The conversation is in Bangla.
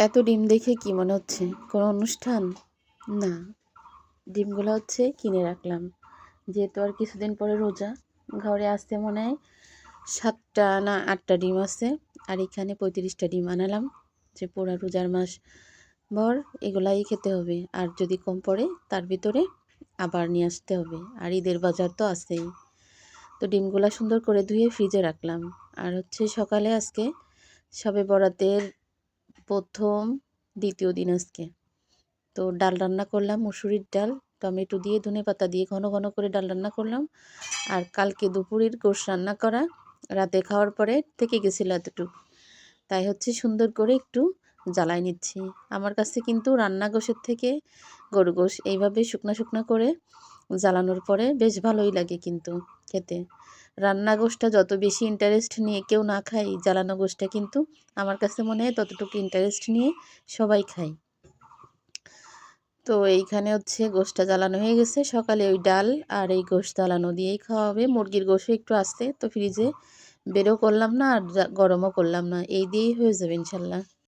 এত ডিম দেখে কি মনে হচ্ছে কোনো অনুষ্ঠান? না, ডিমগুলো হচ্ছে কিনে রাখলাম। যেহেতু আর কিছুদিন পরে রোজা, ঘরে আসতে মনে হয় 7টা না 8টা ডিম আছে। আর এখানে 35টা ডিম আনালাম, যে পুরা রোজার মাস ভর এগুলাই খেতে হবে। আর যদি কম পড়ে তার ভিতরে আবার নিয়ে আসতে হবে। আর ঈদের বাজার তো আছেই। তো ডিমগুলা সুন্দর করে ধুয়ে ফ্রিজে রাখলাম। আর হচ্ছে সকালে আজকে শবে বরাতের প্রথম দ্বিতীয় দিন আজকে। তো ডাল রান্না করলাম, মুসুরির ডাল, টমেটো দিয়ে ধনেপাতা দিয়ে ঘন ঘন করে ডাল রান্না করলাম। আর কালকে দুপুরের গোশ রান্না করা রাতে খাওয়ার পরে থেকে গেছিল এতটুকু, তাই হচ্ছে সুন্দর করে একটু জ্বালাই নিচ্ছি। আমার কাছে কিন্তু রান্না গোশের থেকে গরু গোশ এইভাবে শুকনা শুকনা করে জ্বালানোর পরে বেশ ভালোই লাগে কিন্তু খেতে। রান্না গোশটা যত বেশি ইন্টারেস্ট নিয়ে কেউ না খায়, জ্বালানো গোশটা কিন্তু আমার কাছে মনে হয় ততটুকু ইন্টারেস্ট নিয়ে সবাই খায়। তো এইখানে হচ্ছে গোশটা জ্বালানো হয়ে গেছে। সকালে ওই ডাল আর এই গোশ জ্বালানো দিয়েই খাওয়া হবে। মুরগির গোশও একটু আসছে, তো ফ্রিজে বেরও করলাম না আর গরমও করলাম না, এই দিয়েই হয়ে যাবে ইনশাল্লাহ।